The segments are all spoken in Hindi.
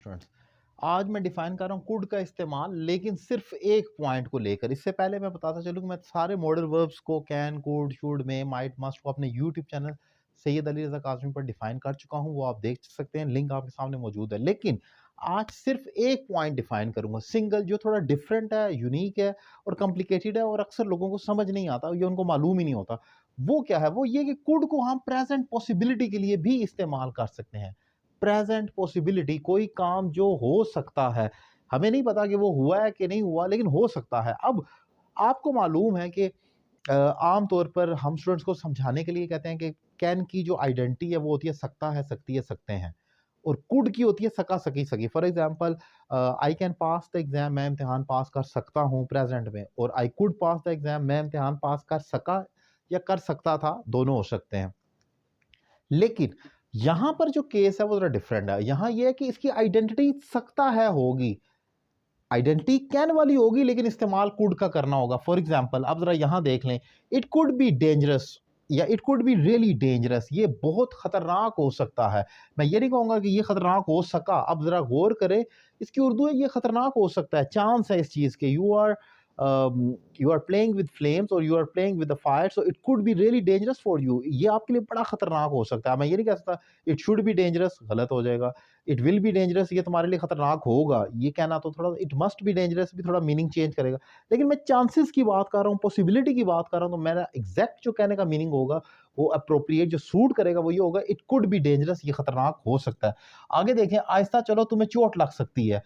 स्टूडेंट्स, आज मैं डिफाइन कर रहा हूँ कुड का इस्तेमाल, लेकिन सिर्फ एक पॉइंट को लेकर। इससे पहले मैं बताता चलूँ कि मैं सारे मॉडल वर्ब्स को कैन, कुड, शुड, में, माइट, मस्ट को अपने यूट्यूब चैनल सैयद अली रज़ा काज़मी पर डिफाइन कर चुका हूँ। वो आप देख सकते हैं, लिंक आपके सामने मौजूद है। लेकिन आज सिर्फ एक पॉइंट डिफाइन करूंगा, सिंगल, जो थोड़ा डिफरेंट है, यूनिक है और कॉम्प्लिकेटेड है और अक्सर लोगों को समझ नहीं आता या उनको मालूम ही नहीं होता। वो क्या है? वो ये कि कुड को हम प्रेजेंट पॉसिबिलिटी के लिए भी इस्तेमाल कर सकते हैं। प्रेजेंट पॉसिबिलिटी, कोई काम जो हो सकता है, हमें नहीं पता कि वो हुआ है कि नहीं हुआ, लेकिन हो सकता है। अब आपको मालूम है कि आम तौर पर हम स्टूडेंट्स को समझाने के लिए कहते हैं कि कैन की जो आइडेंटिटी है वो होती है सकता है, सकती है, सकते हैं, और कुड की होती है सका, सकी, सकी। For example, I can pass the exam, मैं इम्तिहान पास कर सकता हूँ प्रेजेंट में, और I could pass the exam, मैं इम्तिहान पास कर सका या कर सकता था, दोनों हो सकते हैं। लेकिन यहां पर जो केस है वो जरा डिफरेंट है। यहां ये है कि इसकी आइडेंटिटी सकता है होगी, आइडेंटिटी कैन वाली होगी, लेकिन इस्तेमाल कुड का करना होगा। फॉर एग्जांपल, आप जरा यहां देख लें, इट कुड बी डेंजरस या it could be really dangerous, ये बहुत खतरनाक हो सकता है। मैं ये नहीं कहूंगा कि ये खतरनाक हो सका। अब जरा गौर करें, इसकी उर्दू है ये खतरनाक हो सकता है, चांस है इस चीज के। You are playing with flames और you are playing with the fire, so it could be really dangerous for you, ये आपके लिए बड़ा खतरनाक हो सकता है। मैं ये नहीं कह सकता इट शुड बी डेंजरस, गलत हो जाएगा। इट विल बी डेंजरस, ये तुम्हारे लिए खतरनाक होगा, ये कहना तो थोड़ा, इट मस्ट बी डेंजरस भी थोड़ा मीनिंग चेंज करेगा। लेकिन मैं चांसेस की बात कर रहा हूँ, पॉसिबिलिटी की बात कर रहा हूँ, तो मेरा एग्जैक्ट जो कहने का मीनिंग होगा, वो अप्रोप्रिएट जो सूट करेगा वो ये होगा, इट कुड बी डेंजरस, ये खतरनाक हो सकता है। आगे देखें, आहिस्ता चलो तुम्हें चोट लग सकती है,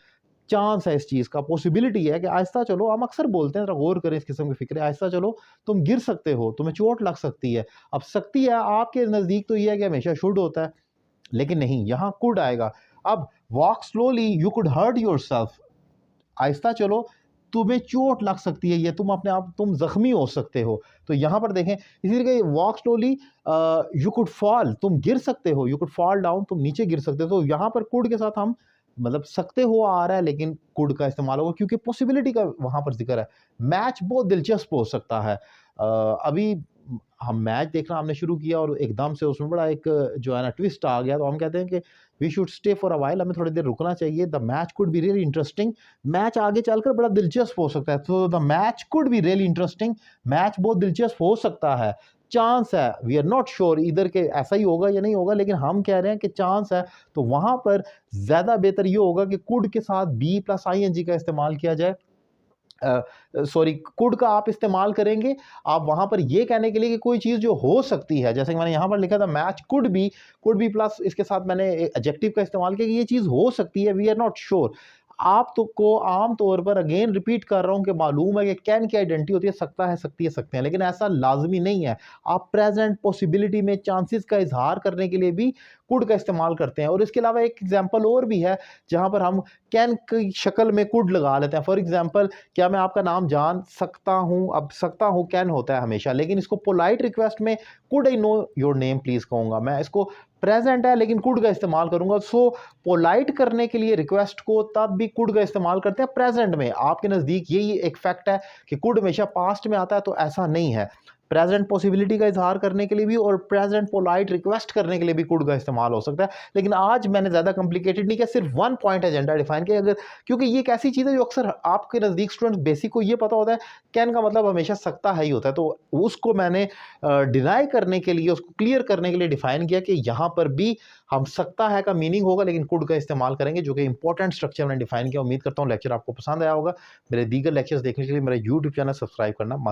चांस है इस चीज का, पॉसिबिलिटी है कि आहिस्ता चलो, हम अक्सर बोलते हैं, जरा गौर करें इस किस्म की फिक्र, आहिस्ता चलो तुम गिर सकते हो, तुम्हें चोट लग सकती है। अब सकती है आपके नजदीक तो ये है कि हमेशा शुड होता है, लेकिन नहीं, यहां कुड आएगा। अब walk slowly, you could hurt yourself, आहिस्ता चलो तुम्हें चोट लग सकती है, ये तुम अपने आप, तुम जख्मी हो सकते हो। तो यहां पर देखें, इसीलिए walk slowly, you could fall, तुम गिर सकते हो, यू कुड फॉल डाउन, तुम नीचे गिर सकते हो। तो यहां पर कुड के साथ हम, मतलब सकते हो आ रहा है, लेकिन कुड का इस्तेमाल होगा क्योंकि पॉसिबिलिटी का वहां पर जिक्र है। मैच बहुत दिलचस्प हो सकता है। अभी हम मैच देखना हमने शुरू किया और एकदम से उसमें बड़ा एक जो है ना ट्विस्ट आ गया, तो हम कहते हैं कि we should stay for a while, हमें थोड़ी देर रुकना चाहिए। The match could be really interesting, match आगे चलकर बड़ा दिलचस्प हो सकता है। तो the match could be really interesting, match बहुत दिलचस्प हो सकता है। चांस है, वी आर नॉट श्योर इधर के ऐसा ही होगा या नहीं होगा, लेकिन हम कह रहे हैं कि चांस है। तो वहां पर ज्यादा बेहतर ये होगा कि कुड के साथ be plus I N G का इस्तेमाल किया जाए। सॉरी, कुड का आप इस्तेमाल करेंगे आप वहां पर ये कहने के लिए कि कोई चीज जो हो सकती है, जैसे कि मैंने यहां पर लिखा था मैच कुड बी प्लस इसके साथ मैंने एडजेक्टिव का इस्तेमाल किया कि ये चीज हो सकती है, वी आर नॉट श्योर। आप तो को आम तौर पर, अगेन रिपीट कर रहा हूं, कि मालूम है कि कैन की आइडेंटिटी होती है सकता है, सकती है, सकते हैं, लेकिन ऐसा लाजमी नहीं है। आप प्रेजेंट पॉसिबिलिटी में चांसेस का इजहार करने के लिए भी कुड का इस्तेमाल करते हैं। और इसके अलावा एक एग्जांपल और भी है जहां पर हम कैन की शक्ल में कुड लगा लेते हैं। फॉर एग्जांपल, क्या मैं आपका नाम जान सकता हूं? अब सकता हूं कैन होता है हमेशा, लेकिन इसको पोलाइट रिक्वेस्ट में could I know your name please कहूंगा। मैं इसको प्रेजेंट है लेकिन कुड का इस्तेमाल करूंगा। सो पोलाइट करने के लिए रिक्वेस्ट को तब भी कुड का इस्तेमाल करते हैं प्रेजेंट में। आपके नजदीक यही एक फैक्ट है कि कुड हमेशा पास्ट में आता है, तो ऐसा नहीं है। प्रेजेंट पॉसिबिलिटी का इजहार करने के लिए भी और प्रेजेंट पोलाइट रिक्वेस्ट करने के लिए भी कुड का इस्तेमाल हो सकता है। लेकिन आज मैंने ज्यादा कॉम्प्लिकेटेड नहीं किया, सिर्फ वन पॉइंट एजेंडा डिफाइन किया। अगर, क्योंकि ये एक ऐसी चीज है जो अक्सर आपके नजदीक स्टूडेंट बेसिक को ये पता होता है, कैन का मतलब हमेशा सकता है ही होता है, तो उसको मैंने डिनाई करने के लिए, उसको क्लियर करने के लिए डिफाइन किया कि यहां पर भी हम सकता है का मीनिंग होगा, लेकिन कुड का इस्तेमाल करेंगे, जो कि इंपॉर्टेंट स्ट्रक्चर मैंने डिफाइन किया। उम्मीद करता हूं लेक्चर आपको पसंद आया होगा। मेरे दीगर लेक्चर्स देखने के लिए मेरा यूट्यूब चैनल सब्सक्राइब करना